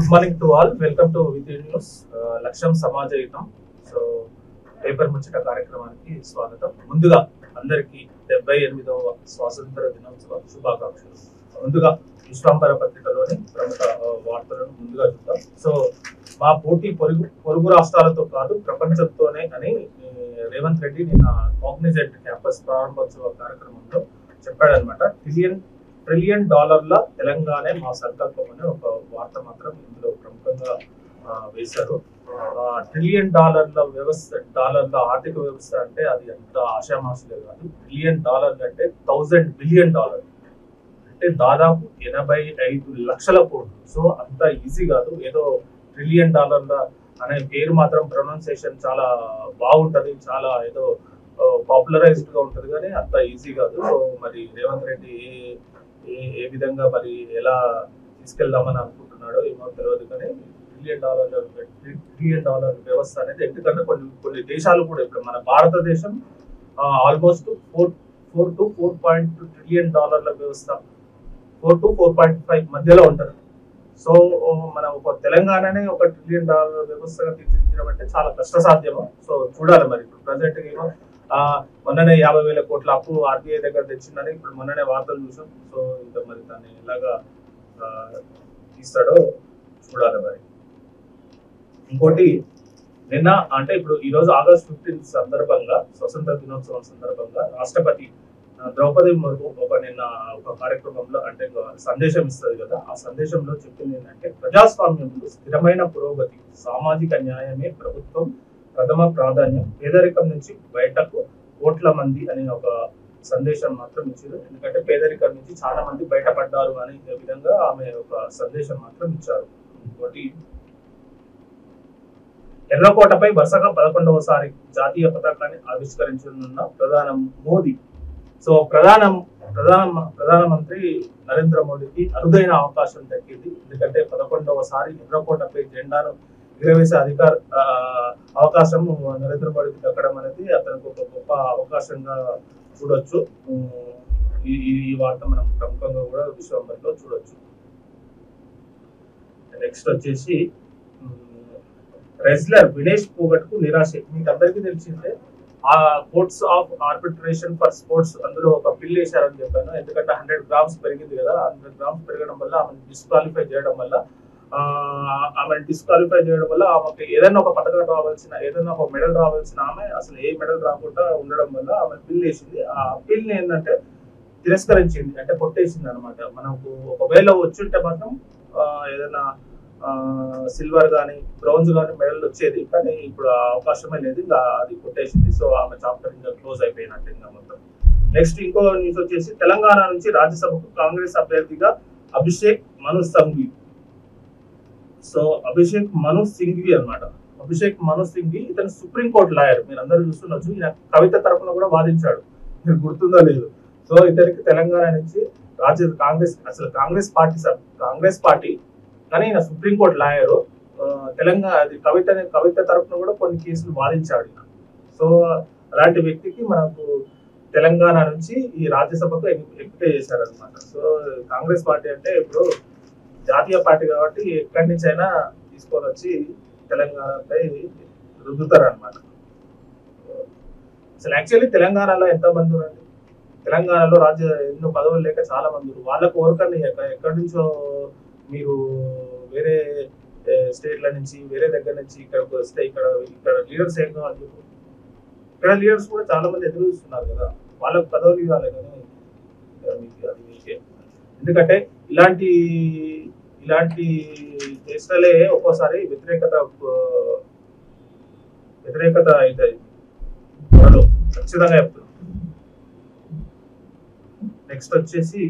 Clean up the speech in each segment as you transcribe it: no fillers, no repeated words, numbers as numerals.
Good morning to all. Welcome to with news. లక్ష్యం సమాజయుతం. So paper ముచ్చట కార్యక్రమానికి స్వాగతం. ముందుగా అందరికీ 78వ స్వాతంత్ర దినోత్సవ శుభాకాంక్షలు. ముందుగా విశ్వాంబర పత్రికలోని ప్రముఖ వార్తలను ముందుగా చూద్దాం. సో మా పోటీ పొరుగు రాష్ట్రాలతో కాదు ప్రపంచంతోనే అని రేవంత్ రెడ్డి నిన్న కాగ్నిజెంట్ క్యాంపస్ ప్రారంభోత్సవ కార్యక్రమంలో చెప్పాడనమాట. ట్రిలియన్ డాలర్ల తెలంగాణ మా సంకల్పం అనే ఒక వార్త మాత్రం ఇందులో ప్రముఖంగా వేశారు. ట్రిలియన్ డాలర్ల ఆర్థిక వ్యవస్థ అంటే అది అంత ఆశామాషలే కాదు. ట్రిలియన్ డాలర్లు అంటే 1000 బిలియన్ డాలర్ అంటే దాదాపు 85 లక్షల కోట్లు. సో అంత ఈజీ కాదు. ఏదో ట్రిలియన్ డాలర్ల అనే పేరు మాత్రం ప్రొనౌన్సియేషన్ చాలా బాగుంటది, చాలా ఏదో పాపులరైజ్డ్ గా ఉంటది, కానీ అంత ఈజీ కాదు. సో మరి రేవంత్ రెడ్డి ఏ విధంగా మరి ఎలా తీసుకెళ్దామని అనుకుంటున్నాడో ఏమో తెలియదు, కానీ ట్రిలియన్ డాలర్ వ్యవస్థ అనేది ఎందుకంటే కొన్ని దేశాలు కూడా ఇప్పుడు మన భారతదేశం ఆల్మోస్ట్ 4 to 4.2 ట్రిలియన్ డాలర్ల వ్యవస్థ 4 to 4.5 మధ్యలో ఉంటారు. సో మన ఒక తెలంగాణనే ఒక ట్రిలియన్ డాలర్ వ్యవస్థగా తీర్చిదిద్దడం అంటే చాలా కష్టసాధ్యము. సో చూడాలి మరి. ఇప్పుడు ప్రజెంట్ ఏమో మొన్ననే 50,000 కోట్ల అప్పు ఆర్బీఐ దగ్గర తెచ్చిందని ఇప్పుడు మొన్ననే వార్తలు చూసాం. సో ఇంకా మరి దాన్ని ఎలాగా తీస్తాడో చూడాలి మరి. ఇంకోటి నిన్న అంటే ఇప్పుడు ఈ రోజు August 15 సందర్భంగా, స్వతంత్ర దినోత్సవం సందర్భంగా రాష్ట్రపతి ద్రౌపది ముర్ము నిన్న ఒక కార్యక్రమంలో అంటే సందేశం ఇస్తుంది కదా. ఆ సందేశంలో చెప్పింది ఏంటంటే ప్రజాస్వామ్యంలో స్థిరమైన పురోగతి, సామాజిక న్యాయమే ప్రభుత్వం ప్రథమ ప్రాధాన్యం, పేదరికం నుంచి బయటకు కోట్ల మంది అనే ఒక సందేశం మాత్రం ఇచ్చారు. ఎందుకంటే పేదరికం నుంచి చాలా మంది బయటపడ్డారు అనే విధంగా ఆమె ఒక సందేశం మాత్రం ఇచ్చారు. ఇంకోటి ఎర్రకోటపై వరుసగా 11వసారి జాతీయ పతాకాన్ని ఆవిష్కరించనున్న ప్రధాని మోదీ. సో ప్రధానమంత్రి నరేంద్ర మోడీకి అరుదైన అవకాశం దక్కింది. ఎందుకంటే 11వసారి ఎర్రకోటపై జెండాను ఎగురవేసే అవకాశం నరేంద్ర మోడీకి దక్కడం అనేది అతనికి ఒక గొప్ప అవకాశంగా చూడొచ్చు. ఈ వార్త మనం ప్రముఖంగా కూడా విశ్వంబర్లో చూడొచ్చు. నెక్స్ట్ వచ్చేసి రెజ్లర్ వినేష్ పోగట్కు నిరాశ. మీకు అందరికీ తెలిసిందే ఆ courts of arbitration for sports అందులో ఒక బిల్ వేశారని చెప్పాను. ఎందుకంటే 100 గ్రామ్స్ పెరిగింది కదా. 100 గ్రామ్స్ పెరగడం వల్ల ఆమెను డిస్క్వాలిఫై చేయడం వల్ల ఆమెకి ఏదైనా ఒక పథకం రావాల్సిన, ఏదైనా ఒక మెడల్ రావాల్సిన ఆమె అసలు ఏ మెడల్ రాకుండా ఉండడం వల్ల ఆమె బిల్ వేసింది. ఆ బిల్ని ఏంటంటే తిరస్కరించింది, అంటే కొట్టేసింది అనమాట. మనకు ఒకవేళ వచ్చుంటే మాత్రం ఏదైనా సిల్వర్ కానీ బ్రౌన్స్ కానీ మెడల్ వచ్చేది, కానీ ఇప్పుడు ఆ అవకాశమే లేదు. ఇంకా అది కొట్టేసింది. సో ఆమె చాప్టర్ ఇంకా క్లోజ్ అయిపోయినట్టు ఇంకా మొత్తం. నెక్స్ట్ ఇంకో న్యూస్ వచ్చేసి తెలంగాణ నుంచి రాజ్యసభకు కాంగ్రెస్ అభ్యర్థిగా అభిషేక్ మను సింఘ్వి. సో అభిషేక్ మను సింఘ్వి అనమాట. అభిషేక్ మను సింఘ్వి ఇతను సుప్రీంకోర్టు లాయర్. మీరు అందరూ చూస్తున్నచ్చు. ఈయన కవిత తరఫున కూడా వాదించాడు, మీరు గుర్తుందో లేదు. సో ఇతనికి తెలంగాణ నుంచి కాంగ్రెస్ పార్టీ కానీ ఈయన సుప్రీంకోర్టు లాయరు. తెలంగాణ కవిత తరఫున కూడా కొన్ని కేసులు వాదించాడు. సో అలాంటి వ్యక్తికి మనకు తెలంగాణ నుంచి ఈ రాజ్యసభకు ఎంపిక చేశారనమాట. సో కాంగ్రెస్ పార్టీ అంటే ఇప్పుడు జాతీయ పార్టీ కాబట్టి ఎక్కడి నుంచి అయినా తీసుకొని వచ్చి తెలంగాణపై రుద్దుతారనమాట. అసలు యాక్చువల్లీ తెలంగాణలో ఎంతమంది ఉన్నారు? తెలంగాణలో ఎన్నో పదవులు లేక చాలా మంది ఉన్నారు. వాళ్ళకు ఓరకని ఎక్కడి నుంచో మీరు వేరే స్టేట్ల నుంచి వేరే దగ్గర నుంచి ఇక్కడికి వస్తే ఇక్కడ లీడర్స్ ఏం కావాలి? ఇక్కడ లీడర్స్ కూడా చాలా మంది ఎదురు చూస్తున్నారు కదా. వాళ్ళకు పదవులు ఇవ్వాలి, కానీ అది మీకే. ఎందుకంటే ఇలాంటి చేష్టలే ఒక్కోసారి వ్యతిరేకత అవుతుంది. ఖచ్చితంగా చెప్తున్నాం. నెక్స్ట్ వచ్చేసి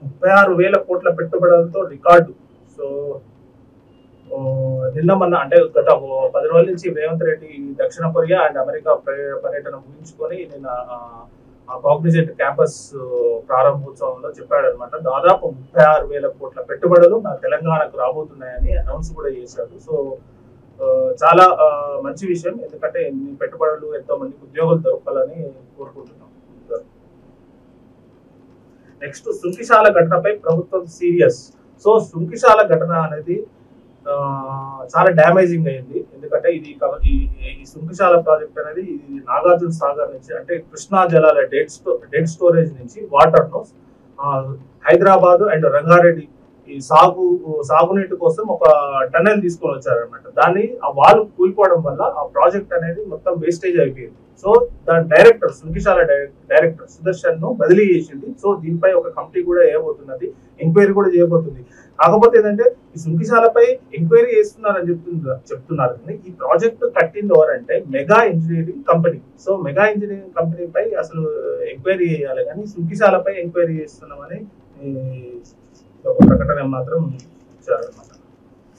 36,000 కోట్ల పెట్టుబడులతో రికార్డు. సో నిన్న మొన్న అంటే గత 10 రోజుల నుంచి రేవంత్ రెడ్డి దక్షిణ కొరియా అండ్ అమెరికా పర్యటన ముగించుకొని నిన్న కాగ్నిజెంట్ క్యాంపస్ ప్రారంభోత్సవంలో చెప్పాడనమాట. దాదాపు 36,000 కోట్ల పెట్టుబడులు నా తెలంగాణకు రాబోతున్నాయని అనౌన్స్ కూడా చేశాడు. సో చాలా మంచి విషయం. ఎందుకంటే ఈ పెట్టుబడులు ఎంతో మందికి ఉద్యోగాలు దొరకాలని కోరుకుంటున్నాం. నెక్స్ట్ సుంకిశాల ఘటనపై ప్రభుత్వం సీరియస్. సో సుంకిశాల ఘటన అనేది చాలా డ్యామేజింగ్ అయింది. ఎందుకంటే ఈ సుంకిశాల ప్రాజెక్ట్ అనేది ఇది నాగార్జున సాగర్ నుంచి అంటే కృష్ణా జలాల డెడ్ స్టోరేజ్ నుంచి వాటర్ ను హైదరాబాద్ అండ్ రంగారెడ్డి ఈ సాగునీటి కోసం ఒక టనెల్ తీసుకొని వచ్చారనమాట. దాన్ని ఆ వాల్ కూలిపోవడం వల్ల ఆ ప్రాజెక్ట్ అనేది మొత్తం వేస్టేజ్ అయిపోయింది. సో దాని డైరెక్టర్ సుంకిశాల డైరెక్టర్ సుదర్శన్ ను బదిలీ చేసింది. సో దీనిపై ఒక కమిటీ కూడా చేయబోతున్నది, ఎంక్వైరీ కూడా చేయబోతుంది. కాకపోతే ఏంటంటే ఈ సుంకిశాలపై ఎంక్వైరీ చేస్తున్నారని చెప్తున్నారు కానీ ఈ ప్రాజెక్ట్ కట్టింది ఎవరంటే Megha engineering company. So Megha engineering కంపెనీపై అసలు ఎంక్వైరీ చేయాలి కానీ సుంకిశాలపై ఎంక్వైరీ చేస్తున్నామని ఒక ప్రకటన మాత్రం ఇచ్చారనమాట.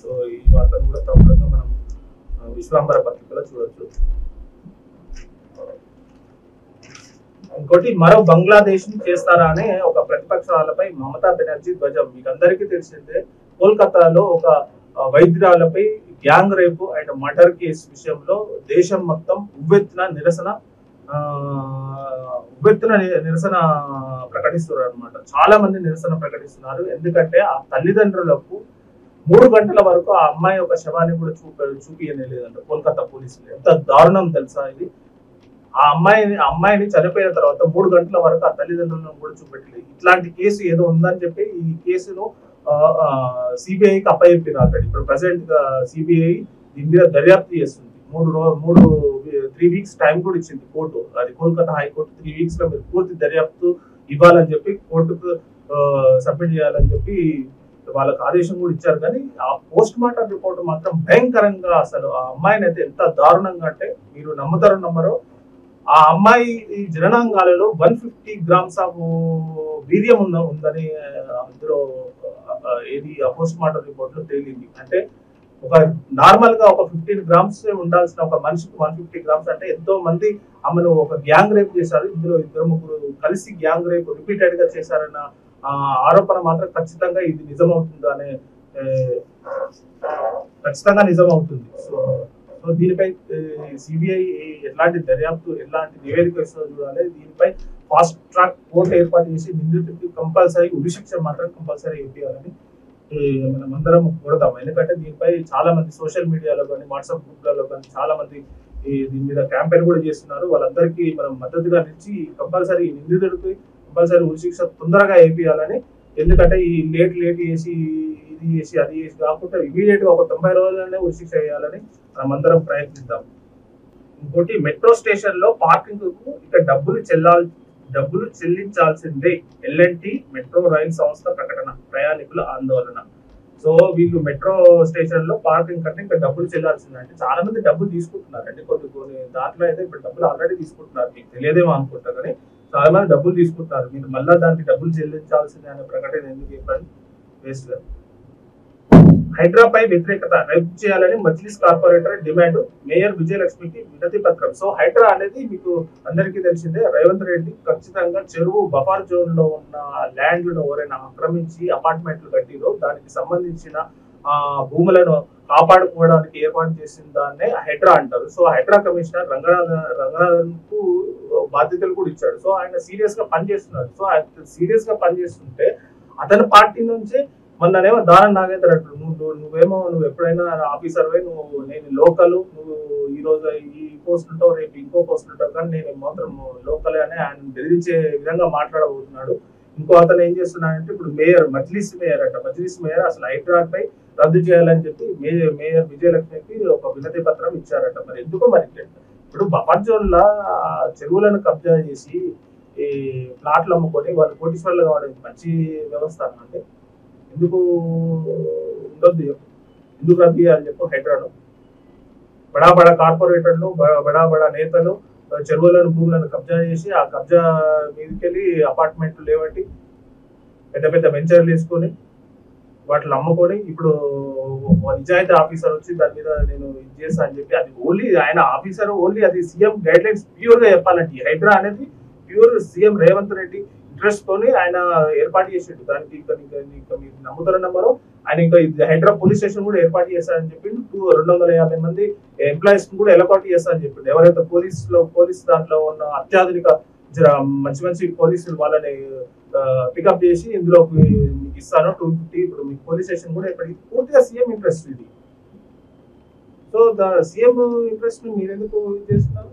సో ఈ వార్తను కూడా ప్రముఖంగా మనం విశ్వాంబర పత్రికలో చూడొచ్చు. ఇంకోటి మరో బంగ్లాదేశ్ చేస్తారా అనే ఒక ప్రతిపక్షాలపై మమతా బెనర్జీ ధ్వజం. మీకు అందరికీ తెలిసిందే కోల్కతాలో ఒక వైద్యురాలపై గ్యాంగ్ రేపు అండ్ మర్డర్ కేసు విషయంలో దేశం మొత్తం ఉవ్వెత్తున నిరసన ప్రకటిస్తున్నారు అనమాట. చాలా మంది నిరసన ప్రకటిస్తున్నారు. ఎందుకంటే ఆ తల్లిదండ్రులకు 3 గంటల వరకు ఆ అమ్మాయి ఒక శవాన్ని కూడా చూపియలేదంట కోల్కతా పోలీసులు. ఎంత దారుణం తెలుసా ఇది. ఆ అమ్మాయిని చనిపోయిన తర్వాత 3 గంటల వరకు ఆ తల్లిదండ్రులను కూడా చూపెట్టలేదు. ఇట్లాంటి కేసు ఏదో ఉందని చెప్పి ఈ కేసును సిబిఐకి అప్పచెప్పారు ఆల్రెడీ. ఇప్పుడు ప్రెసెంట్ గా సిబిఐ దీని మీద దర్యాప్తు చేస్తుంది. 3 వీక్స్ టైం కూడా ఇచ్చింది కోర్టు. అది కోల్కతా హైకోర్టు 3 వీక్స్ లో మీరు పూర్తి దర్యాప్తు ఇవ్వాలని చెప్పి కోర్టుకు సబ్మిట్ చేయాలని చెప్పి వాళ్ళకి ఆదేశం కూడా ఇచ్చారు. కానీ ఆ పోస్ట్ మార్టం రిపోర్ట్ మాత్రం భయంకరంగా అసలు ఆ అమ్మాయిని అయితే ఎంత దారుణంగా అంటే మీరు నమ్ముతారో నమ్మరో ఆ అమ్మాయి జననాంగాలలో 150 grams ఆఫ్ వీర్యం ఉందని అందులో ఏది పోస్ట్ మార్టం రిపోర్ట్ లో తేలింది. అంటే ఒక నార్మల్ గా ఒక 15 grams ఉండాల్సిన ఒక మనిషికి 150 grams అంటే ఎంతో మంది ఆమెను ఒక గ్యాంగ్ రేప్ చేశారు. ఇందులో 2-3 కలిసి గ్యాంగ్ రేప్ రిపీటెడ్ గా చేశారన్న ఆరోపణ మాత్రం ఖచ్చితంగా ఇది నిజమవుతుంది అనే ఖచ్చితంగా నిజమవుతుంది. సో దీనిపై సిబిఐ ఎలాంటి దర్యాప్తు ఎలాంటి నివేదిక ఇస్తుందో చూడాలి. దీనిపై ఫాస్ట్ ట్రాక్ కోర్టు ఏర్పాటు చేసి నిందితుడికి కంపల్సరీ ఉరిశిక్ష మాత్రం కంపల్సరీ ఇవ్వాలని మనం అందరం కోరుతాం. ఎందుకంటే దీనిపై చాలా మంది సోషల్ మీడియాలో కానీ వాట్సాప్ గ్రూప్లలో కానీ చాలా మంది దీని మీద క్యాంపెయిన్ కూడా చేస్తున్నారు. వాళ్ళందరికీ మనం మద్దతుగా నిలిచి కంపల్సరీ నిందితుడికి కంపల్సరీ ఉరిశిక్ష తొందరగా వేయాలని. ఎందుకంటే ఈ లేట్ చేసి ఇది చేసి అది చేసి కాకుండా ఇమీడియట్ గా ఒక 90 రోజులనే ఉరిశిక్ష వేయాలని మనం అందరం ప్రయత్నిద్దాం. ఇంకోటి మెట్రో స్టేషన్ లో పార్కింగ్ కు ఇక డబ్బులు చెల్లించాల్సిందే. ఎల్ఎన్టీ మెట్రో రైల్ సంస్థ ప్రకటన, ప్రయాణికుల ఆందోళన. సో వీళ్ళు మెట్రో స్టేషన్ లో పార్కింగ్ కంటే ఇంకా డబ్బులు చెల్లాల్సిందే. అంటే చాలా మంది డబ్బులు తీసుకుంటున్నారండి. కొన్ని దాంట్లో అయితే ఇప్పుడు డబ్బులు ఆల్రెడీ తీసుకుంటున్నారు, మీకు తెలియదేమో అనుకుంటా. కానీ చాలా మంది డబ్బులు తీసుకుంటున్నారు. మీరు మళ్ళీ దానికి డబ్బులు చెల్లించాల్సిందే అనే ప్రకటన ఎందుకు చెప్పండి, వేస్ట్ గా. హైడ్రాపై వ్యతిరేకత రద్దు చేయాలని మజ్లిస్ కార్పొరేటర్ డిమాండ్, మేయర్ విజయలక్ష్మికి వినతి పత్రం. సో హైడ్రా అనేది మీకు అందరికీ తెలిసిందే. రేవంత్ రెడ్డి ఖచ్చితంగా చెరువు బఫర్ జోన్ లో ఉన్న ల్యాండ్లను ఎవరైనా ఆక్రమించి అపార్ట్మెంట్లు కట్టిరో దానికి సంబంధించిన భూములను కాపాడుకోవడానికి ఏర్పాటు చేసిన దాన్నే హైడ్రా అంటారు. సో హైడ్రా కమిషనర్ రంగనాథన్ కు బాధ్యతలు కూడా ఇచ్చాడు. సో ఆయన సీరియస్ గా పనిచేస్తున్నాడు. సో ఆయన సీరియస్ గా పనిచేస్తుంటే అతని పార్టీ నుంచి మొన్ననేమో దానం నాగేందర్ అంటాడు, నువ్వు ఎప్పుడైనా ఆఫీసర్ వే, నేను లోకల్, నువ్వు ఈ రోజు ఈ పోస్ట్ ఉంటావు, రేపు ఇంకో పోస్ట్ ఉంటావు, కానీ నేను మాత్రం లోకలే అని ఆయన బెదిరించే విధంగా మాట్లాడబోతున్నాడు. ఇంకో అతను ఏం చేస్తున్నాడంటే ఇప్పుడు మజ్లిస్ మేయర్ అసలు హైడ్రాపై రద్దు చేయాలని చెప్పి మేయర్ విజయలక్ష్మికి ఒక వినతి పత్రం ఇచ్చారట. మరి ఎందుకో మరి ఇప్పుడు బఫర్ జోన్ లా చెరువులను కబ్జా చేసి ఈ ప్లాట్లు అమ్ముకొని వాళ్ళు కోటీశ్వర్లు కావడం మంచి వ్యవస్థ అంటే ఎందుకు ఉండొద్దు, ఎందుకు రద్దు చేయాలని చెప్పు. హైడ్రాను బడా కార్పొరేటర్లు బడా నేతలు చెరువులను భూములను కబ్జా చేసి ఆ కబ్జా మీదకెళ్ళి అపార్ట్మెంట్లు లేవట్టి పెద్ద వెంచర్లు వేసుకొని వాటిని అమ్ముకొని ఇప్పుడు నిజాయితీ ఆఫీసర్ వచ్చి దాని మీద నేను ఇది చేస్తా అని చెప్పి అది ఓన్లీ ఆయన ఆఫీసర్ ఓన్లీ అది సీఎం గైడ్ లైన్స్ ప్యూర్ గా చెప్పాలంటే హైడ్రా అనేది pure CM Revanth Reddy interest తోని ఆయన ఏర్పాటు చేసిండు. దానికి మీరు నమ్ముతారో నమ్మరో ఆయన ఇంకా హైడ్రా పోలీస్ స్టేషన్ కూడా ఏర్పాటు చేస్తారని చెప్పి 250 మంది ఎంప్లాయీస్ కూడా ఏర్పాటు చేస్తారని చెప్పిండు. ఎవరైతే పోలీస్ దాంట్లో ఉన్న అత్యాధునిక మంచి పోలీసులు వాళ్ళని పికప్ చేసి ఇందులో మీకు ఇస్తాను 250, ఇప్పుడు మీకు పోలీస్ స్టేషన్ కూడా ఇప్పటికి పూర్తిగా సీఎం ఇంట్రెస్ట్ ఇది. సో సీఎం ఇంట్రెస్ట్ మీరు ఎందుకు చేస్తున్నారు?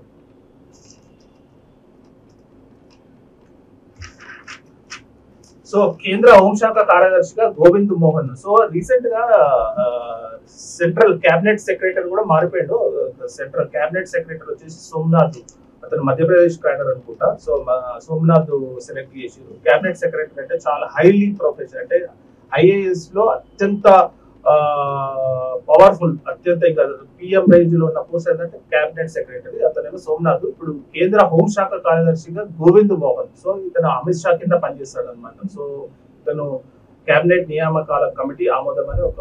సో కేంద్ర హోంశాఖ కార్యదర్శిగా గోవింద్ మోహన్. సో రీసెంట్ గా సెంట్రల్ క్యాబినెట్ సెక్రటరీ కూడా మారిపోయాడు. సెంట్రల్ క్యాబినెట్ సెక్రటరీ వచ్చేసి సోమనాథ్, అతను మధ్యప్రదేశ్ క్యాడర్ అనుకుంటా. సో సోమనాథ్ సెలెక్ట్ చేసారు క్యాబినెట్ సెక్రటరీ. అంటే చాలా హైలీ ప్రొఫెషనల్, అంటే ఐఏఎస్ లో అత్యంత పవర్ఫుల్, అత్యంత ఇంకా పిఎం రేంజ్ లో ఉన్న పోస్ట్ ఏంటంటే క్యాబినెట్ సెక్రటరీ. అతనేమో సోమనాథ్. ఇప్పుడు కేంద్ర హోంశాఖ కార్యదర్శిగా గోవింద్ మోహన్. సో ఇతను అమిత్ షా కింద పనిచేస్తాడు అనమాట. సో ఇతను కేబినెట్ నియామకాల కమిటీ ఆమోదం అని ఒక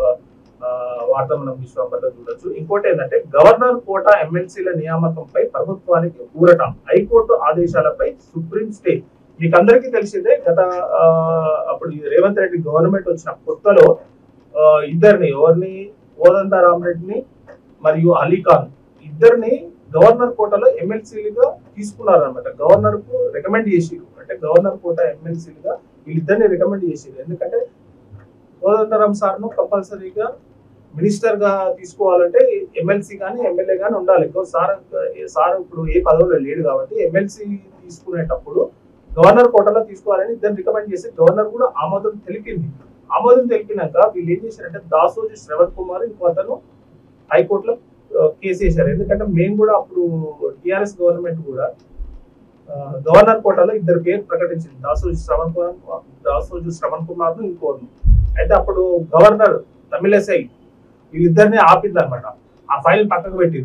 వార్త మనం విశ్వంలో చూడొచ్చు. ఇంకోటి ఏంటంటే గవర్నర్ కోటా ఎమ్మెల్సీల నియామకంపై ప్రభుత్వానికి ఊరట, హైకోర్టు ఆదేశాలపై సుప్రీం స్టే. మీకు అందరికీ తెలిసిందే, గత అప్పుడు రేవంత్ రెడ్డి గవర్నమెంట్ వచ్చిన కొత్తలో ఇద్దరిని, ఎవరిని, కోదండరామరెడ్డిని మరియు అలీఖాన్ ఇద్దరిని గవర్నర్ కోటాలో ఎమ్మెల్సీలుగా తీసుకున్నారు అనమాట. గవర్నర్ కు రికమెండ్ చేసిరు, అంటే గవర్నర్ కోటా ఎమ్మెల్సీలుగా వీళ్ళిద్దరిని రికమెండ్ చేసిరు. ఎందుకంటే కోదండరామ్ సార్ ను కంపల్సరీగా మినిస్టర్ గా తీసుకోవాలంటే ఎమ్మెల్సీ కానీ ఎమ్మెల్యే కానీ ఉండాలి. సార్ ఇప్పుడు ఏ పదవిలో లేడు కాబట్టి ఎమ్మెల్సీ తీసుకునేటప్పుడు గవర్నర్ కోటాలో తీసుకోవాలని ఇద్దరు రికమెండ్ చేసి గవర్నర్ కూడా ఆమోదం తెలిపింది. ఆమోదం తెలిపినాక వీళ్ళు ఏం చేశారంటే దాసోజు శ్రవణ్ కుమార్ ఇంకో అతను హైకోర్టులో కేసు వేశారు. ఎందుకంటే మేము కూడా అప్పుడు టిఆర్ఎస్ గవర్నమెంట్ కూడా గవర్నర్ కోటాలో ఇద్దరు పేరు ప్రకటించింది, దాసోజు శ్రవణ్ కుమార్ ను ఇంకోను. అయితే అప్పుడు గవర్నర్ తమిళసై వీళ్ళిద్దరిని ఆపింది అనమాట. ఆ ఫైల్ పక్కకు పెట్టి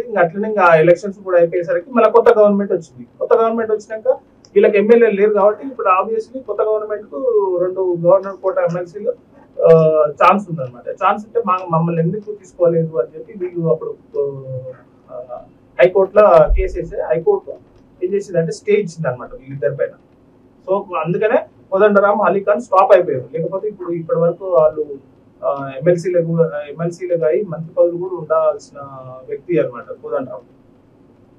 ఇంకా అట్లనే ఇంకా ఎలక్షన్స్ కూడా అయిపోయేసరికి మళ్ళీ కొత్త గవర్నమెంట్ వచ్చింది. కొత్త గవర్నమెంట్ వచ్చినాక వీళ్ళకి ఎమ్మెల్యే లేరు కాబట్టి ఇప్పుడు ఆబ్వియస్లీ కొత్త గవర్నమెంట్ కు 2 గవర్నర్ కోటా ఎమ్మెల్సీలు ఛాన్స్ ఉందన్నమాట. ఛాన్స్ అంటే మమ్మల్ని ఎందుకు తీసుకోలేదు అని చెప్పి వీళ్ళు అప్పుడు హైకోర్టులో కేసు వేస్తే హైకోర్టు ఏం చేసింది అంటే స్టే ఇచ్చింది అనమాట వీళ్ళిద్దరి పైన. సో అందుకనే కోదండరామ్, అలీఖాన్ స్టాప్ అయిపోయారు. లేకపోతే ఇప్పటి వరకు వాళ్ళు ఎమ్మెల్సీలుగా అయి మంత్రి పదవులు కూడా ఉండాల్సిన వ్యక్తి అనమాట కోదండరామ్.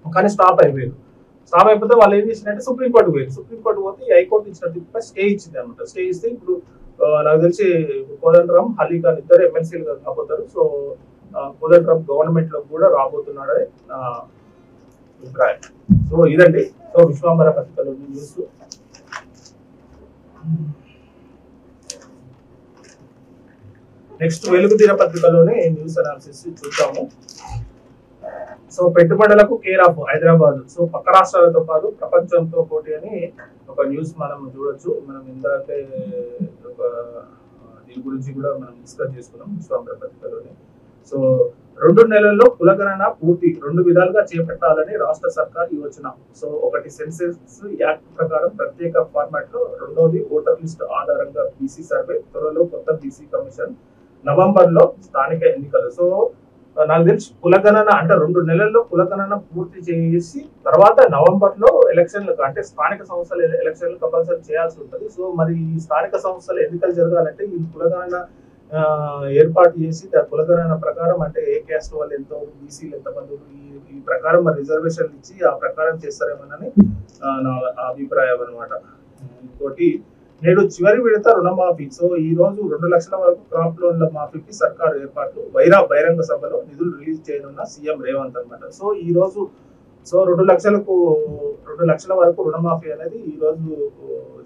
కానీ స్టాప్ అయిపోయారు. స్టాప్ అయిపోతే వాళ్ళు ఏం చేసిందంటే సుప్రీంకోర్టు పోయారు. సుప్రీంకోర్టు పోతే ఈ హైకోర్టు ఇచ్చిన తీర్పుపై స్టే ఇచ్చింది అనమాట. స్టే ఇస్తే ఇప్పుడు నాకు తెలిసి కోదండరామ్, అలీఖాన్ ఇద్దరు ఎమ్మెల్సీలుగా కాబోతారు. సో కోదండరామ్ గవర్నమెంట్ లో కూడా రాబోతున్నాడని నా అభిప్రాయం. సో ఇదండి. సో విశ్వాంబర పత్రికలో న్యూస్. నెక్స్ట్ వెలుగు దినపత్రికలోనే న్యూస్ అనాలిసిస్ చూద్దాము. సో పెట్టుబడులకు కేర్ ఆఫ్ హైదరాబాద్. సో పక్క రాష్ట్రాలతో పాటు ప్రపంచంతో పోటీ అని ఒక న్యూస్ మనం చూడొచ్చు. మనం ఇందాకే దీని గురించి కూడా మనం డిస్కస్ చేసుకున్నాం విశ్వాంబర పత్రికలోనే. సో 2 నెలల్లో కులగణన పూర్తి 2 విధాలుగా చేపట్టాలని రాష్ట్ర సర్కార్ యోచన. సో ఒకటి సెన్సెస్ యాక్ట్ ప్రకారం ప్రత్యేక ఫార్మాట్ లో, రెండోది ఓటర్ లిస్ట్ ఆధారంగా బీసీ సర్వే, త్వరలో కొత్త బీసీ కమిషన్, నవంబర్ లో స్థానిక ఎన్నికలు. సో నాకు తెలిసి కులగణన అంటే 2 నెలల్లో కులగణన పూర్తి చేసి తర్వాత నవంబర్ లో ఎలక్షన్లకు, అంటే స్థానిక సంస్థల ఎలక్షన్లు కంపల్సరీ చేయాల్సి ఉంటుంది. సో మరి ఈ స్థానిక సంస్థల ఎన్నికలు జరగాలంటే ఈ కులగణన ఏర్పాటు చేసి కులగణన ప్రకారం అంటే ఏ క్యాస్ట్ వాళ్ళు ఎంతో, బీసీలు ఎంతమంది, ఈ ప్రకారం మరి రిజర్వేషన్లు ఇచ్చి ఆ ప్రకారం చేస్తారేమోనని నా అభిప్రాయం అనమాట. ఇంకోటి నేడు చివరి విడత రుణమాఫీ. సో ఈ రోజు 2 లక్షల వరకు క్రాప్ లోన్ల మాఫీకి సర్కారు ఏర్పాట్లు, బహిరంగ సభలో నిధులు రిలీజ్ చేయనున్న సీఎం రేవంత్ అనమాట. సో ఈ రోజు 2 లక్షల వరకు రుణమాఫీ అనేది ఈ రోజు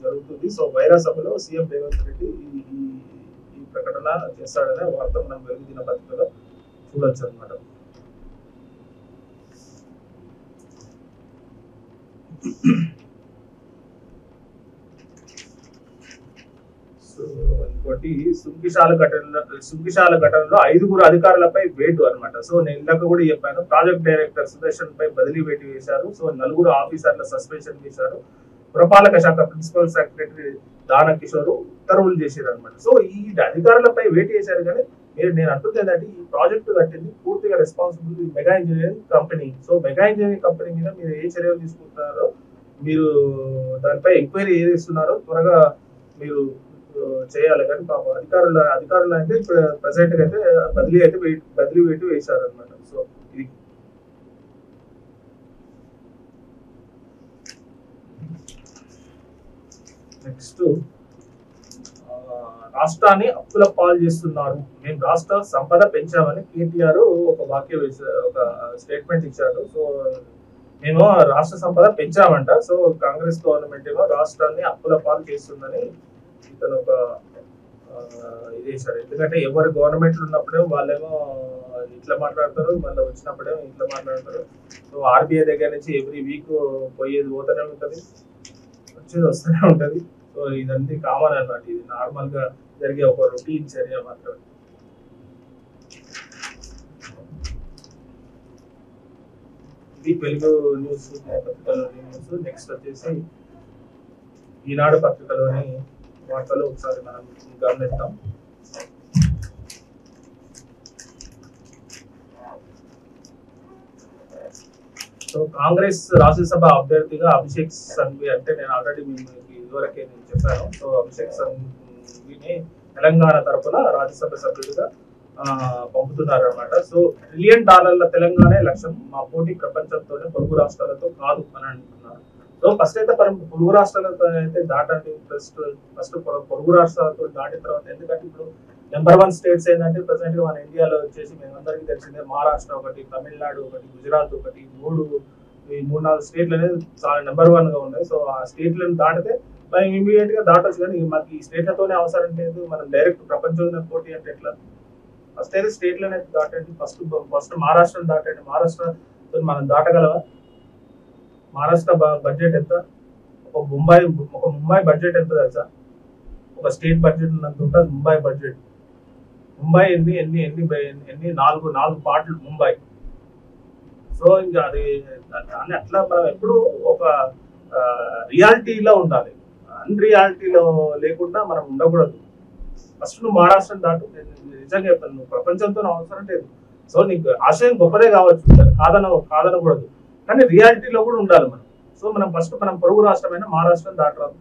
జరుగుతుంది. సో బహిరంగ సభలో సీఎం రేవంత్ రెడ్డి ఈ ప్రకటన చేస్తాడనే వార్త మనం వెలుగు దినపత్రికలో చూడొచ్చు అనమాట. ఇంకోటి సుంకిశాల ఘటనలో 5 అధికారులపై వేటు అనమాట. సో నేను ఇందాక కూడా చెప్పాను, ప్రాజెక్ట్ డైరెక్టర్ సుదర్శన్ పై బదిలీ వేటు వేశారు. సో 4 ఆఫీసర్ల సస్పెన్షన్ చేశారు. పురపాలక శాఖ ప్రిన్సిపల్ సెక్రటరీ దాన కిషోర్ ఉత్తర్వులు చేశారు అనమాట. సో ఈ అధికారులపై వేటు వేశారు. కానీ నేను అంటుంది ఏంటంటే ఈ ప్రాజెక్టు కట్టింది పూర్తిగా responsibility mega engineering company. So Megha engineering company మీద మీరు ఏ చర్యలు తీసుకుంటున్నారో, మీరు దానిపై ఎంక్వైరీ ఏదిస్తున్నారో త్వరగా మీరు చేయాలి. కానీ పాపం అధికారులు అయితే ఇప్పుడు ప్రెసెంట్ గా అయితే బదిలీ వేటు వేశారు అనమాట. సో ఇది నెక్స్ట్ రాష్ట్రాన్ని అప్పుల పాలు చేస్తున్నారు, మేము రాష్ట్ర సంపద పెంచామని కేటీఆర్ ఒక వాక్యం ఒక స్టేట్మెంట్ ఇచ్చారు. సో మేము రాష్ట్ర సంపద పెంచామంట. సో కాంగ్రెస్ గవర్నమెంట్ ఏమో రాష్ట్రాన్ని అప్పుల పాలు చేస్తుందని ఇతను ఒక ఇది చేశారు. ఎందుకంటే ఎవరి గవర్నమెంట్లు ఉన్నప్పుడే వాళ్ళేమో ఇట్లా మాట్లాడతారు, మళ్ళీ వచ్చినప్పుడేమో ఇట్లా మాట్లాడతారు. సో ఆర్బీఐ దగ్గర నుంచి ఎవ్రీ వీక్ పోయేది పోతూనే ఉంటుంది, వచ్చేది వస్తూనే ఉంటుంది. సో ఇదంతా కామన్ అన్నమాట, ఇది నార్మల్ గా జరిగే ఒక రొటీన్ చర్య మాత్రమే. ఇది తెలుగు న్యూస్ పత్రికలోని న్యూస్. నెక్స్ట్ వచ్చేసి ఈనాడు పత్రికలోని వార్తలు ఒకసారి మనం గమనిద్దాం. సో కాంగ్రెస్ రాజ్యసభ అభ్యర్థిగా అభిషేక్ సంఘవి, అంటే నేను ఆల్రెడీ మీకు ఇదివరకే నేను చెప్పాను. సో అభిషేక్ సంఘవిని తెలంగాణ తరఫున రాజ్యసభ సభ్యుడిగా పంపుతున్నారు అనమాట. సో $1 ట్రిలియన్ తెలంగాణ లక్ష్యం, మా పోటీ ప్రపంచంతోనే పొరుగు రాష్ట్రాలతో కాదు అని అంటున్నారు. సో ఫస్ట్ అయితే పొరుగు రాష్ట్రాలతో అయితే దాటండి, ఫస్ట్ పొరుగు రాష్ట్రాలతో దాటిన తర్వాత, ఎందుకంటే ఇప్పుడు నెంబర్ 1 స్టేట్స్ ఏంటంటే ప్రెసెంట్ గా మన ఇండియాలో వచ్చేసి మేమందరికీ తెలిసిందే మహారాష్ట్ర ఒకటి, తమిళనాడు ఒకటి, గుజరాత్ ఒకటి, ఈ 3-4 స్టేట్లు అనేది చాలా నెంబర్ 1 గా ఉన్నాయి. సో ఆ స్టేట్లను దాటితే మనం ఇమీడియట్ గా దాటొచ్చు, కానీ మనకి ఈ స్టేట్లతోనే అవసరం లేదు, మనం డైరెక్ట్ ప్రపంచంలో పోటీ అంటే ఎట్లా? ఫస్ట్ అయితే స్టేట్లు అనేది దాటండి, ఫస్ట్ మహారాష్ట్రను దాటండి. మహారాష్ట్ర మనం దాటగలవా? మహారాష్ట్ర బడ్జెట్ ఎంత? ఒక ముంబై బడ్జెట్ ఎంత తెలుసా? ఒక స్టేట్ బడ్జెట్ ఉన్నంత ఉంటుంది ముంబై బడ్జెట్. ముంబై ఎన్ని 4 పార్ట్లు ముంబై. సో ఇంకా అది అట్లా మనం ఎప్పుడు ఒక రియాలిటీలో ఉండాలి, అన్రియాలిటీలో లేకుండా మనం ఉండకూడదు. ఫస్ట్ నువ్వు మహారాష్ట్రను దాటు, నిజంగా చెప్తాను, నువ్వు ప్రపంచంతో అవసరం లేదు. సో నీకు ఆశయం గొప్పదే కావచ్చు, కాదనకూడదు, కానీ రియాలిటీలో కూడా ఉండాలి మనం. సో మనం ఫస్ట్ మనం పొరుగు రాష్ట్రమైన మహారాష్ట్రను దాటరాదు.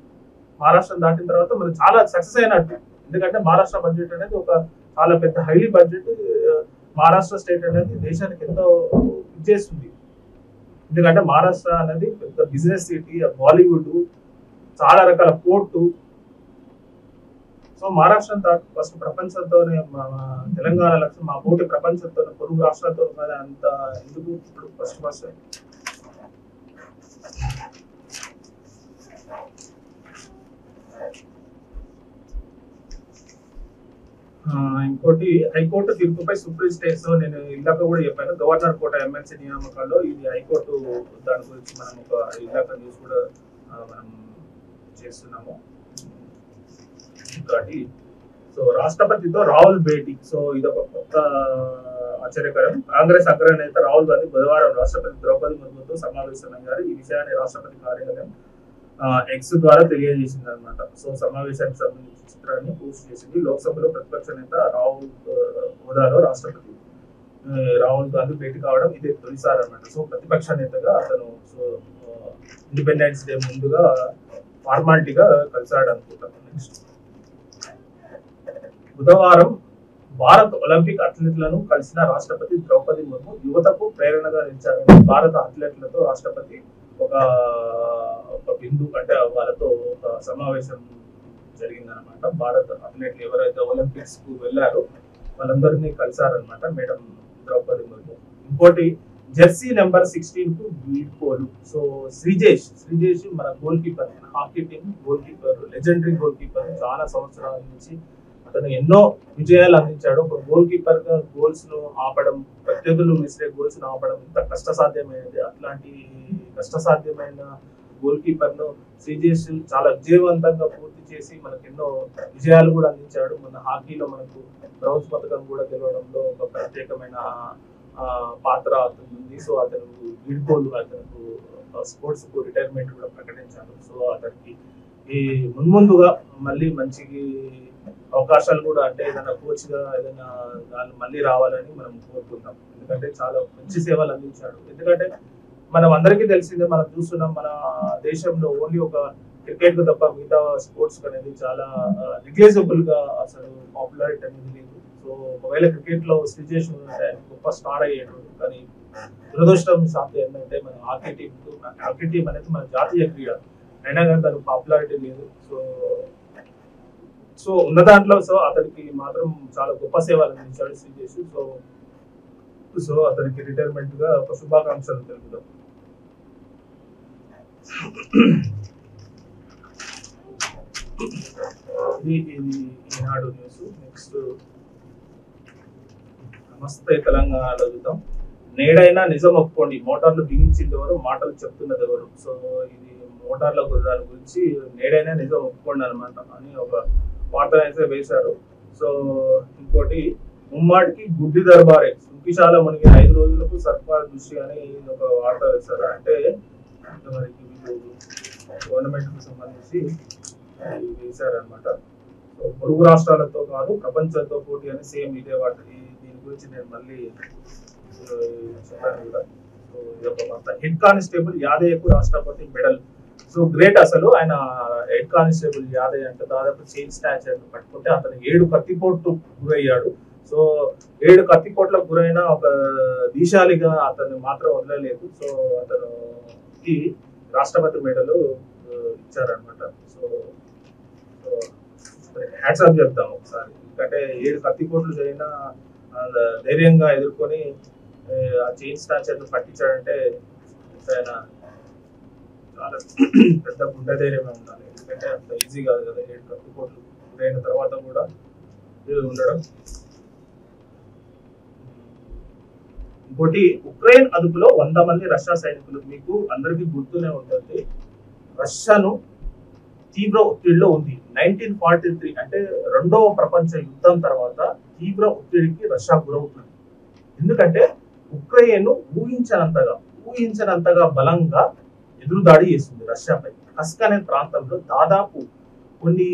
మహారాష్ట్రను దాటిన తర్వాత మనం చాలా సక్సెస్ అయినట్టు, ఎందుకంటే మహారాష్ట్ర బడ్జెట్ అనేది ఒక చాలా పెద్ద హైలీ బడ్జెట్. మహారాష్ట్ర స్టేట్ అనేది దేశానికి ఎంతో ఇచ్చేస్తుంది, ఎందుకంటే మహారాష్ట్ర అనేది పెద్ద బిజినెస్ సిటీ, బాలీవుడ్, చాలా రకాల పోర్టు. సో మహారాష్ట్ర దాటి ఫస్ట్ ప్రపంచంతోనే తెలంగాణ లక్ష్యం, మా పోటీ ప్రపంచంతో పొరుగు రాష్ట్రాలతో అంత ఎందుకు ఇప్పుడు ఫస్ట్ ఇంకోటి హైకోర్టు తీర్పుపై సుప్రీం స్టేట్స్. నేను ఇందాక కూడా చెప్పాను, గవర్నర్ కోట ఎమ్మెల్సీ నియామకాల్లో ఇది హైకోర్టు, దాని గురించి మనం ఒక ఇందాక న్యూస్ కూడా మనం చేస్తున్నాము. ఇంకోటి సో రాష్ట్రపతితో రాహుల్ భేటీ. సో ఇదొక కొత్త ఆశ్చర్యకరం. కాంగ్రెస్ అగ్రనేత రాహుల్ గాంధీ బుధవారం రాష్ట్రపతి ద్రౌపది ముర్ముతో సమావేశమయ్యారు. ఈ విషయాన్ని రాష్ట్రపతి కార్యాలయం ఎక్స్ ద్వారా తెలియజేసింది అనమాట. సో సమావేశానికి సంబంధించిన చిత్రాన్ని పోస్ట్ చేసింది. లోక్సభలో ప్రతిపక్ష నేత రాహుల్ హోదాలో రాష్ట్రపతి రాహుల్ గాంధీ భేటీ కావడం ఇదే తొలిసారి అనమాట. సో ప్రతిపక్ష నేతగా అతను సో ఇండిపెండెన్స్ డే ముందుగా ఫార్మాలిటీగా కలిసాడు అనుకుంటాను. నెక్స్ట్ బుధవారం భారత్ ఒలింపిక్ అథ్లెట్లను కలిసిన రాష్ట్రపతి ద్రౌపది ముర్ము యువతకు ప్రేరణగా నిలిచారని భారత అథ్లెట్లతో రాష్ట్రపతి ఒక బిందు అంటే వాళ్ళతో ఒక సమావేశం జరిగిందనమాట. భారత అథ్లెట్లు ఎవరైతే ఒలింపిక్స్ కు వెళ్ళారో వాళ్ళందరినీ కలిసారనమాట మేడం ద్రౌపది ముర్ము. ఇంకోటి జెర్సీ నెంబర్ 16 కు వీడ్కోలు. సో శ్రీజేష్ మన goal keeper, hockey team goal keeper, legendary goal keeper. చాలా సంవత్సరాల నుంచి అతను ఎన్నో విజయాలు అందించాడు. ఒక గోల్ కీపర్ గా గోల్స్ ను ఆపడం, ప్రత్యర్థులు విసిరే గోల్స్ ను ఆపడం ఇంత కష్టసాధ్యమైనది. అట్లాంటి కష్టసాధ్యమైన గోల్ కీపర్ ను శ్రీజేష్ చాలా విజయవంతంగా పూర్తి చేసి మనకు ఎన్నో విజయాలు కూడా అందించాడు. మన హాకీలో మనకు బ్రౌన్స్ పథకం కూడా గెలవడంలో ఒక ప్రత్యేకమైన పాత్ర అతను ఉంది. సో అతను వీడ్కోలు, అతను స్పోర్ట్స్ కు రిటైర్మెంట్ కూడా ప్రకటించారు. సో అతనికి ఈ మున్ముందుగా మళ్ళీ మంచి అవకాశాలు కూడా, అంటే ఏదైనా కోచ్ గా ఏదైనా మళ్ళీ రావాలని మనం కోరుకుంటాం. ఎందుకంటే చాలా మంచి సేవలు అందించాడు. ఎందుకంటే మనం అందరికీ తెలిసిందే, మనం చూస్తున్నాం మన దేశంలో ఓన్లీ ఒక క్రికెట్ కు తప్ప మిగతా స్పోర్ట్స్ అనేది చాలా నెగ్లిజిబుల్ గా అసలు పాపులారిటీ అనేది లేదు. సో ఒకవేళ క్రికెట్ లో శ్రీజేష్ ఉంటే గొప్ప స్టార్ అయ్యాడు. కానీ దురదృష్టం శాంతి ఏంటంటే మన హాకీ టీం అనేది మన జాతీయ క్రీడ. అయినా కానీ తనకు పాపులారిటీ లేదు. సో సో ఉన్న దాంట్లో సో అతనికి మాత్రం చాలా గొప్ప సేవలు అందించాడు శ్రీజేష్. సో సో అతనికి రిటైర్మెంట్ గా ఒక శుభాకాంక్షలు తెలుపుతాం. ఇది ఈనాడు న్యూస్. నెక్స్ట్ నమస్తే తెలంగాణలో చూద్దాం. నేడైనా నిజం ఒప్పుకోండి, మోటార్లు బిగించింది ఎవరు, మాటలు చెప్తున్నది ఎవరు. సో ఇది మోటార్ల దాని గురించి నేడైనా నిజం ఒప్పుకోండి అనమాట అని ఒక వార్తను అయితే వేశారు. సో ఇంకోటి ముమ్మాడికి గుడ్డి దర్బారే, సుంకిశాల మునిగిన 5 రోజులకు సర్కార్ దృష్టి అని ఒక వార్త వేశారు. అంటే మనకి గవర్నమెంట్ కు సంబంధించి వేశారనమాట. సో పొరుగు రాష్ట్రాలతో కాదు ప్రపంచంతో పోటీ అని సేమ్ ఇదే వార్త. దీని గురించి నేను మళ్ళీ చెప్పాను కూడా. సో ఇది ఒక వార్త. హెడ్ కానిస్టేబుల్ యాదయ్యకు రాష్ట్రపతి మెడల్. So great. అసలు ఆయన హెడ్ కానిస్టేబుల్ యాదయ్య అంటే దాదాపు చైన్ స్నాచర్ పట్టుకుంటే అతను 7 కత్తిపోట్లు గురయ్యాడు. సో 7 కత్తిపోట్లకు గురైన ఒక దీశాలిగా అతను మాత్రం వదలలేదు. సో అతనుకి రాష్ట్రపతి మెడల్ ఇచ్చారనమాట. సో హ్యాట్స్ ఆఫ్ చెప్తాం ఒకసారి. ఎందుకంటే 7 కత్తిపోట్లు జరిగిన ధైర్యంగా ఎదుర్కొని ఆ చైన్ స్నాచర్ పట్టించాడంటే ఆయన చాలా పెద్ద గుండె ధైర్యమే ఉండాలి. ఎందుకంటే అంత ఈజీ కాదు కదా 7 కత్తిపోట్లు గురైన తర్వాత కూడా ఉండడం. ఇంకోటి ఉక్రెయిన్ అదుపులో 100 మంది రష్యా సైనికులు. మీకు అందరికీ గుర్తునే ఉంటుంది, రష్యాను తీవ్ర ఒత్తిడిలో ఉంది. 1943 అంటే 2వ ప్రపంచ యుద్ధం తర్వాత తీవ్ర ఒత్తిడికి రష్యా గురవుతుంది. ఎందుకంటే ఉక్రెయిన్ ఊహించనంతగా బలంగా ఎదురుదాడి చేస్తుంది రష్యాపై. కస్క్ అనే ప్రాంతంలో దాదాపు కొన్ని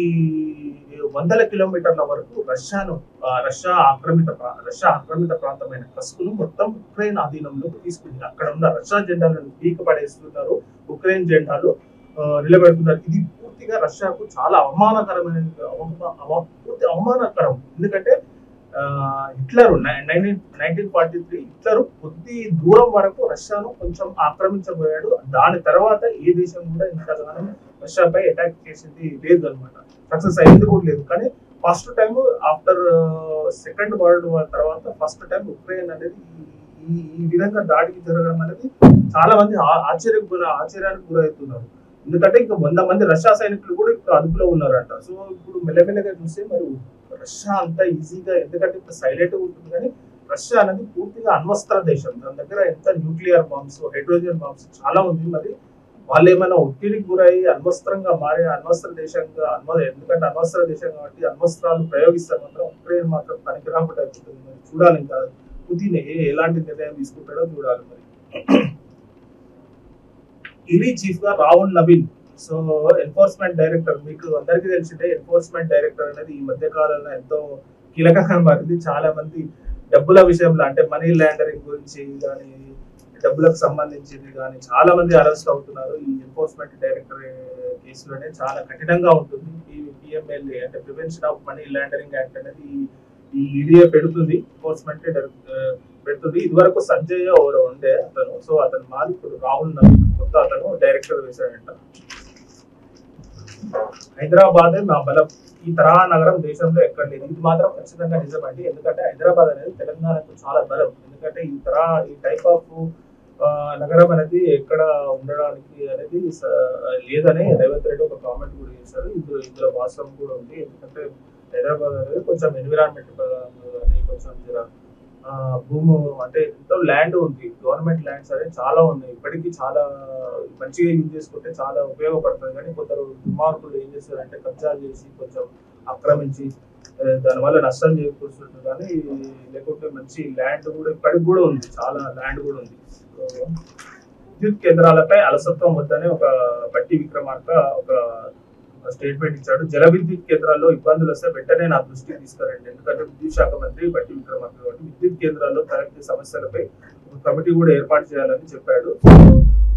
వందల కిలోమీటర్ల వరకు రష్యా ఆక్రమిత ప్రాంతమైన కస్క్ను మొత్తం ఉక్రెయిన్ ఆధీనంలోకి తీసుకుంది. అక్కడ ఉన్న రష్యా జెండాలను పీక పడేస్తున్నారు, ఉక్రెయిన్ జెండాలు నిలబెడుతున్నారు. ఇది పూర్తిగా రష్యాకు చాలా అవమానకరం. ఎందుకంటే హిట్లర్ 1943 హిట్లర్ కొద్ది దూరం వరకు రష్యాను కొంచెం ఆక్రమించబోయాడు. దాని తర్వాత ఏ దేశం కూడా ఇంతగానో రష్యాపై అటాక్ చేసింది లేదు అనమాట. సక్సెస్ అయింది కూడా లేదు. కానీ first time after second world war తర్వాత ఫస్ట్ టైం ఉక్రెయిన్ అనేది ఈ విధంగా దాడికి జరగడం అనేది చాలా మంది ఆశ్చర్యానికి గురవుతున్నారు. ఎందుకంటే ఇంకా 100 మంది రష్యా సైనికులు కూడా ఇక్కడ అదుపులో ఉన్నారంట. సో ఇప్పుడు మెల్లమెల్లగా చూస్తే మరి రష్యా అంత ఈజీగా, ఎందుకంటే ఇప్పుడు సైలెంట్ గా ఉంటుంది కానీ రష్యా అనేది పూర్తిగా అణ్వస్త్ర దేశం. దాని దగ్గర ఎంత న్యూక్లియర్ బాంబ్స్, హైడ్రోజన్ బాంబ్స్ చాలా ఉంది. మరి వాళ్ళు ఏమైనా ఒత్తిడికి గురై అణ్వస్త్రంగా మారే అణ్వస్త్ర దేశంగా ఎందుకంటే అణ్వస్త్ర దేశం కాబట్టి అణ్వస్త్రాలు ప్రయోగిస్తారు మాత్రం ఉక్రెయిన్ మాత్రం పనికి రాకుండా అయిపోతుంది. మరి చూడాలి ఇంకా పుతిన్ ఎలాంటి నిర్ణయం తీసుకుంటాడో చూడాలి. మరి ఈడీ చీఫ్ గా Rahul Naveen. So enforcement director, మీకు అందరికీ తెలిసిందే ఎన్ఫోర్స్మెంట్ డైరెక్టర్ అనేది ఈ మధ్య కాలంలో ఎంతో కీలకంగా మారింది. చాలా మంది డబ్బుల విషయంలో అంటే మనీ లాండరింగ్ గురించి కానీ డబ్బులకు సంబంధించింది కానీ చాలా మంది అరెస్ట్ అవుతున్నారు. ఈ ఎన్ఫోర్స్మెంట్ డైరెక్టర్ కేసులోనే చాలా కఠినంగా ఉంటుంది. ఈ పిఎంఎల్ఏ అంటే prevention of money laundering act అనేది ఈ ఈడీఏ పెడుతుంది, ఎన్ఫోర్స్మెంట్ పెడుతుంది. ఇదివరకు సంజయ్ ఎవరు ఉండే అతను, సో అతను మాది ఇప్పుడు రాహుల్ నవీన్ కొత్త అతను డైరెక్టర్ వేశాడంట. హైదరాబాద్ మా బలం, ఈ తరహా నగరం దేశంలో ఎక్కడ లేదు. ఇది మాత్రం ఖచ్చితంగా నిజమండి. ఎందుకంటే హైదరాబాద్ అనేది తెలంగాణకు చాలా బలం. ఎందుకంటే ఈ టైప్ ఆఫ్ నగరం అనేది ఎక్కడ ఉండడానికి అనేది లేదని రేవంత్ రెడ్డి ఒక కామెంట్ కూడా చేశారు. ఇందులో వాస్తవం కూడా ఉంది. ఎందుకంటే హైదరాబాద్ అనేది కొంచెం ఎన్విరాన్మెంట్ కొంచెం భూమి అంటే ఎంతో ల్యాండ్ ఉంది, గవర్నమెంట్ ల్యాండ్స్ అనేది చాలా ఉన్నాయి. ఇప్పటికీ చాలా మంచిగా యూజ్ చేసుకుంటే చాలా ఉపయోగపడుతుంది. కానీ కొందరు దుర్మార్గులు ఏం చేస్తారంటే కబ్జాలు చేసి కొంచెం ఆక్రమించి దానివల్ల నష్టం చేకూరుస్తుంటారు. కానీ లేకుంటే మంచి ల్యాండ్ కూడా ఇప్పటికి కూడా ఉంది, చాలా ల్యాండ్ కూడా ఉంది. విద్యుత్ కేంద్రాలపై అలసత్వం వద్దని ఒక బట్టి విక్రమార్క ఒక స్టేట్మెంట్ ఇచ్చాడు. జల విద్యుత్ కేంద్రాల్లో ఇబ్బందులు వస్తే వెంటనే నా దృష్టికి తీసుకురండి. ఎందుకంటే విద్యుత్ శాఖ మంత్రి బట్టి విక్రమార్క కాబట్టి విద్యుత్ కేంద్రాల్లో తలెత్తే సమస్యలపై ఒక కమిటీ కూడా ఏర్పాటు చేయాలని చెప్పాడు.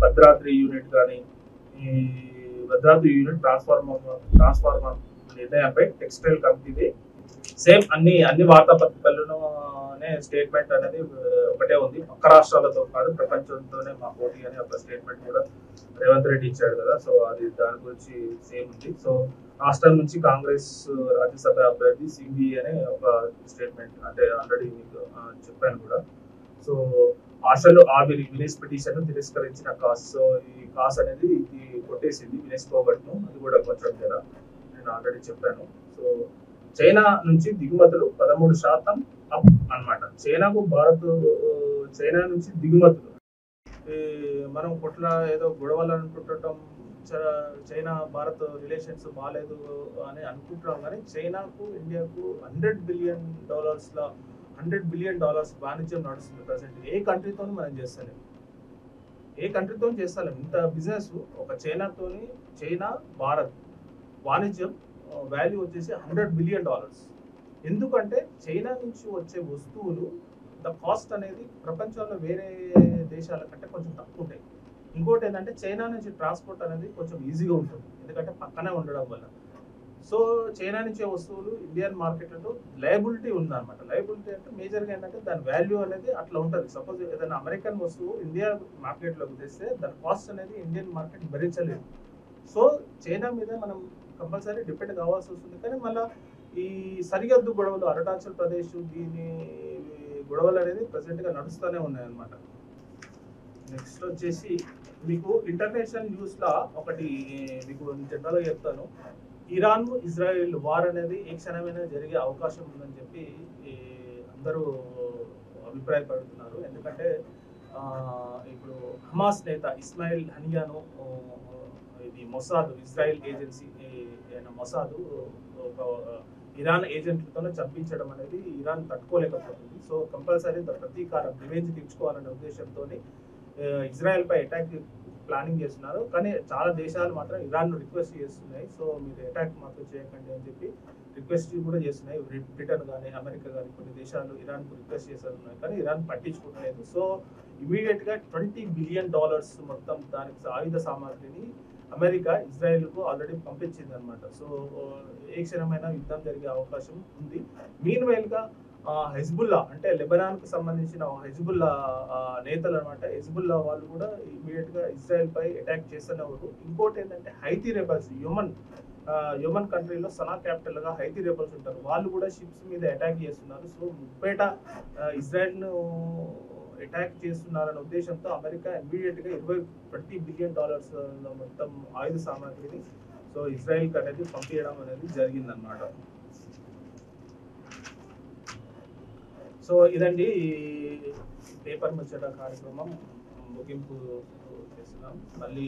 భద్రాద్రి యూనిట్ కానీ ఈ భద్రాద్రి యూనిట్ ట్రాన్స్ఫార్మర్ నిర్ణయంపై టెక్స్టైల్ కమిటీ సేమ్ అన్ని వార్తా పత్రికల్లోనే స్టేట్మెంట్ అనేది ఒకటే ఉంది. పక్క రాష్ట్రాలతో కాదు ప్రపంచంతోనే మా పోటీ అనే ఒక స్టేట్మెంట్ కూడా రేవంత్ రెడ్డి ఇచ్చాడు కదా. సో అది దాని గురించి సేమ్ ఉంది. సో రాష్ట్రం నుంచి కాంగ్రెస్ రాజ్యసభ అభ్యర్థి సింఘి అనే ఒక స్టేట్మెంట్ అంటే ఆల్రెడీ మీకు చెప్పాను కూడా. సో ఆశలు ఆవిరి వినేష్ పిటిషన్ తిరస్కరించిన కాస్. సో ఈ కాస్ అనేది కొట్టేసింది వినేష్ పోగొట్ను. అది కూడా కొంచెం జర నేను ఆల్రెడీ చెప్పాను. సో చైనా నుంచి దిగుమతులు 13% అప్ అన్నమాట. చైనా నుంచి దిగుమతులు మనం కొట్ల ఏదో గొడవలు అనుకుంటుంటాం. చైనా భారత్ రిలేషన్స్ బాగాలేదు అని అనుకుంటున్నాం, కానీ చైనాకు ఇండియాకు $100 బిలియన్ వాణిజ్యం నడుస్తుంది ప్రజెంట్. ఏ కంట్రీతో మనం చేస్తలేం, ఇంత బిజినెస్ ఒక చైనా భారత్ వాణిజ్యం వాల్యూ వచ్చేసి $100 బిలియన్. ఎందుకంటే చైనా నుంచి వచ్చే వస్తువులు ద కాస్ట్ అనేది ప్రపంచంలో వేరే దేశాల కంటే కొంచెం తక్కువ ఉంటాయి. ఇంకోటి ఏంటంటే చైనా నుంచి ట్రాన్స్పోర్ట్ అనేది కొంచెం ఈజీగా ఉంటుంది, ఎందుకంటే పక్కనే ఉండడం వల్ల. సో చైనా నుంచి వస్తువులు ఇండియన్ మార్కెట్లో లయబిలిటీ ఉందన్నమాట. లయబిలిటీ అంటే మేజర్గా ఏంటంటే దాని వాల్యూ అనేది అట్లా ఉంటుంది. సపోజ్ ఏదైనా అమెరికన్ వస్తువు ఇండియా మార్కెట్లోకి తెస్తే దాని కాస్ట్ అనేది ఇండియన్ మార్కెట్ భరించలేదు. సో చైనా మీద మనం కంపల్సరీ డిపెండ్ కావాల్సి వస్తుంది. కానీ మళ్ళీ ఈ సరిహద్దు గొడవలు అరుణాచల్ ప్రదేశ్ దీని గొడవలు అనేది ప్రెసెంట్గా నడుస్తూనే ఉన్నాయన్నమాట. నెక్స్ట్ వచ్చేసి మీకు ఇంటర్నేషనల్ న్యూస్లో ఒకటి మీకు జనరల్గా చెప్తాను. ఇరాన్ ఇజ్రాయెల్ వార్ అనేది ఏ క్షణమైనా జరిగే అవకాశం ఉందని చెప్పి అందరూ అభిప్రాయపడుతున్నారు. ఎందుకంటే ఇప్పుడు హమాస్ నేత ఇస్మాయిల్ హనియాను ఇది మొసాద్ ఇజ్రాయెల్ ఏజెన్సీ మొసాద్ ఒక ఇరాన్ ఏజెంట్లతోనే చంపించడం అనేది ఇరాన్ తట్టుకోలేకపోతుంది. సో కంపల్సరీ ప్రతీకారం రివెంజ్ తీర్చుకోవాలనే ఉద్దేశంతో ఇజ్రాయెల్ పై అటాక్ ప్లానింగ్ చేస్తున్నారు. కానీ చాలా దేశాలు మాత్రం ఇరాన్ను రిక్వెస్ట్ చేస్తున్నాయి, సో మీరు అటాక్ మాత్రం చేయకండి అని చెప్పి రిక్వెస్ట్ కూడా చేస్తున్నాయి. బ్రిటన్ కానీ అమెరికా కానీ కొన్ని దేశాలు ఇరాన్కు రిక్వెస్ట్ చేస్తున్నాయి, కానీ ఇరాన్ పట్టించుకోవట్లేదు. సో ఇమీడియట్గా $20 బిలియన్ మొత్తం దానికి ఆయుధ సామాగ్రిని అమెరికా ఇజ్రాయెల్కు ఆల్రెడీ పంపించింది అనమాట. సో ఏ క్షణమైనా యుద్ధం జరిగే అవకాశం ఉంది. మీన్ వైల్గా హెజ్బుల్లా అంటే లెబనాన్కు సంబంధించిన హెజ్బుల్లా నేతలు అనమాట, హెజ్బుల్లా వాళ్ళు కూడా ఇమీడియట్గా ఇజ్రాయెల్ పై అటాక్ చేస్తున్నారు. ఇంకోటి ఏంటంటే హైతీ రెబల్స్ యుమన్ కంట్రీలో సనా క్యాపిటల్గా హైతీ రెబల్స్ ఉంటారు, వాళ్ళు కూడా షిప్స్ మీద అటాక్ చేస్తున్నారు. సో ముప్పేట ఇజ్రాయెల్ను అటాక్ చేస్తున్నారనే ఉద్దేశంతో అమెరికా ఇమీడియట్గా $20 బిలియన్ మొత్తం ఆయుధ సామాగ్రిని సో ఇజ్రాయెల్కి అనేది పంపించడం అనేది జరిగిందనమాట. సో ఇదండి పేపర్ ముచ్చట కార్యక్రమం ముగింపు చేస్తున్నాం. మళ్ళీ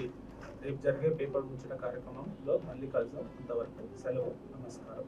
రేపు జరిగే పేపర్ ముచ్చట కార్యక్రమంలో మళ్ళీ కలుద్దాం. అంతవరకు సెలవు, నమస్కారం.